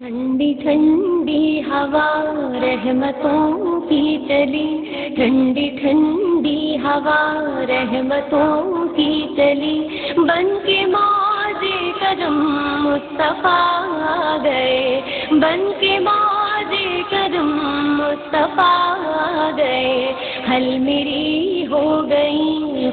ٹھنڈی ٹھنڈی ہوا رحمتوں کی چلی، ٹھنڈی ٹھنڈی ہوا رحمتوں کی چلی، بن کے موج کرم مصطفیٰ آ گئے، بن کے موج کرم مصطفیٰ آ گئے، حل میری ہو گئی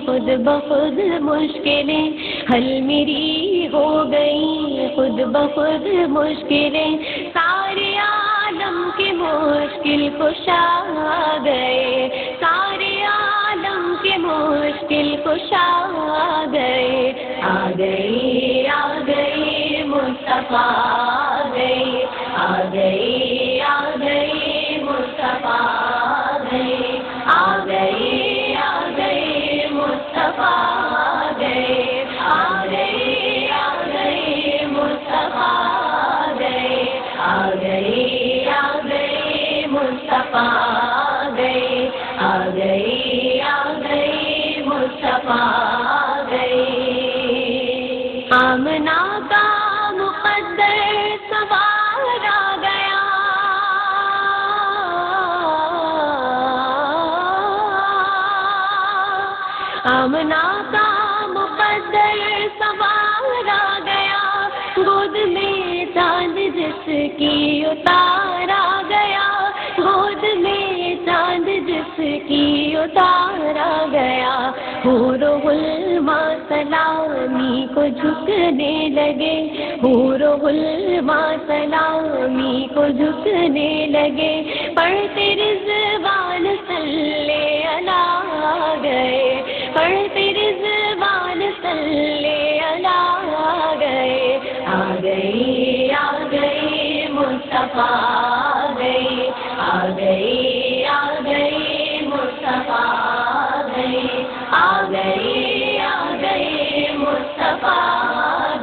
خود بخود مشکلیں، حل میری ہو گئی خود بخود مشکلیں، سارے عالم کے مشکل کشا آ گئے، سارے عالم کے مشکل کشا آ گئے، آ گئی آ گئی مصطفیٰ آ گئی، آ گئی آ گئی مصطفیٰ آ گئی، آ گئی آ گئی مصطفیٰ آ گئے، آ گئی آ گئی مصطفیٰ آ گئے، آ گئی آ گئی مصطفیٰ آ گئے، آ گئی آ گئی مصطفیٰ آ گئی، آمنہ کا مقدر سوار آ گیا، آمنہ کا مقدر سوار آ گیا، گود میں چاند جس کی اتار آ گیا، گود میں چاند جس کی اتار آ گیا، حور و غلماں سلامی کو جھکنے لگے، حور و غلماں سلامی کو جھکنے لگے، پڑھتے رضوان صلی اللہ آ گئے، پڑھتے رضوان صلی اللہ آ گئے، آ گئی آ گئی مصطفیٰ آ گئی، آ گئی آ گئی مصطفیٰ آ گئی، آ گئی آ گئی مصطفیٰ آ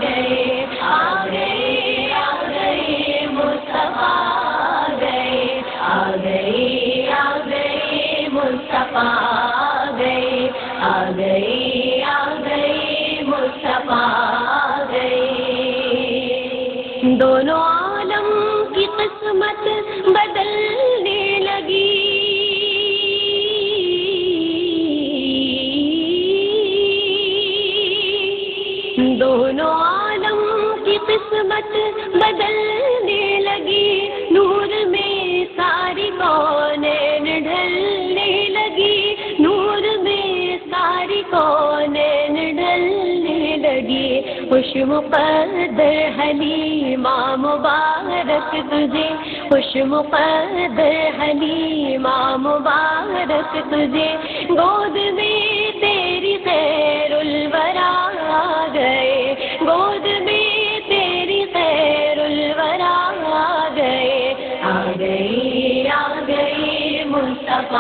گئے، آ گئی آ گئی مصطفیٰ آ گئے، آ گئی آ گئی مصطفیٰ آ گئے، آ گئی آ گئی مصطفیٰ آ گئی، دونوں عالم کی قسمت بدلنے لگی، دونوں عالم کی قسمت بدلنے لگی، نور میں ساری کونین ڈھلنے لگی، نور میں ساری کونین ڈھلنے لگی، خوش مقدر حلیمہ مبارک تجھے، خوش مقدر حلیمہ مبارک تجھے، گود میں تیری خیر الورا آ گئے، گود میں تیری خیر الورا آ گئے، آ گئی مصطفیٰ آ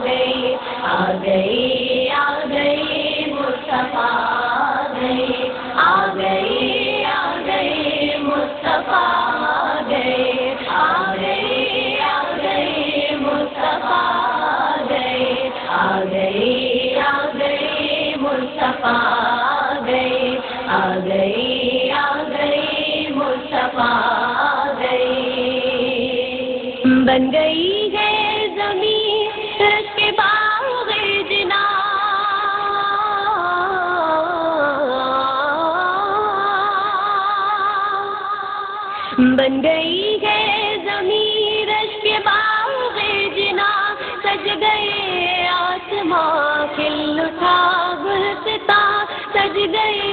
گئی، آ گئی آ گئی مصطفیٰ آ گئی، آ گئی آ گئی مصطفیٰ آ گئے، آ گئی آ گئی مصطفیٰ آ گئے، آ گئی آ گئی مصطفیٰ آ گئے، آ گئی آ گئی مصطفیٰ آ گئی، بن گئی ہے زمین رش کے باغ جنا، بن گئی ہے زمین رش کے باغ جنا، سج گئے آسماں کھل اٹھا گلستاں، سج گئے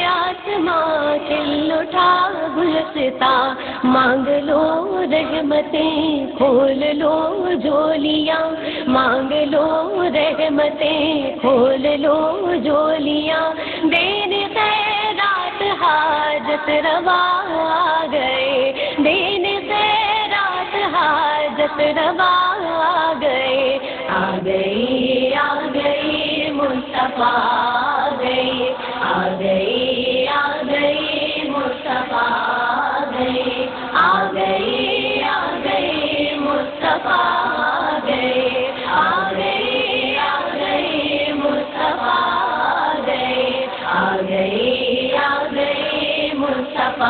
آسماں کھل اٹھا گلستاں، مانگ لو رحمتیں کھول لو جھولیاں، مانگ لو رحمتیں کھول لو جھولیاں، دین خیرات حاجت روا آ گئے، دین خیرات حاجت روا آ گئے، آ گئی آ گئی مصطفیٰ آ گئی، آ گئی آ گئی مصطفیٰ آ گئی، آ گئی آ گئی مصطفیٰ آ گئے، آ گئی آ گئی مصطفیٰ آ گئے، آ گئی آ گئی مصطفیٰ آ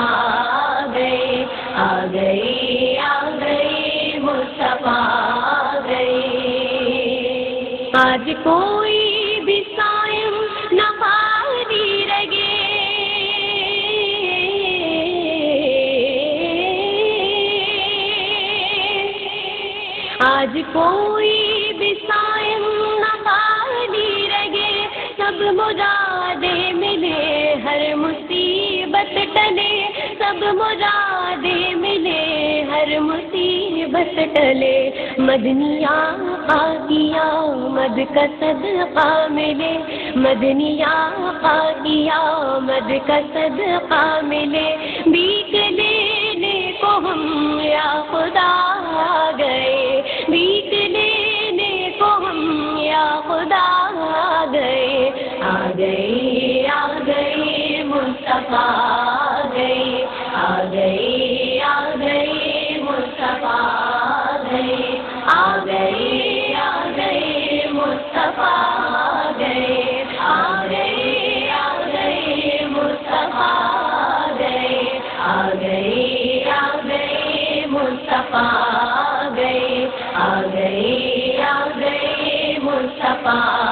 گئے، آ گئے آ گئے مصطفیٰ آ گئے. آج کوئی بھی قائم نہ خالی رگے، آج کوئی بھی قائم نہ خالی رگے. سب مرادے ملے ہر مصیبت ٹلے، سب مرادے ملے ہر مصیبت ٹلے. مدنی آقا کی آمد کا صدقہ ملے، مدنی آقا کی آمد کا صدقہ ملے. بھیک لینے کو ہم یا خدا آ گئے، بھیک لینے کو ہم یا خدا آ گئے. آ گئے آ گئے مصطفیٰ آ گئے، آ گئے آ گئے مصطفیٰ آ گئے. آ گئے آ گئے مصطفیٰ آ گئے، آ گئے آ گئے مصطفیٰ آ گئے. آ گئے آ گئے مصطفیٰ آ گئے، آ گئے آ گئے مصطفیٰ.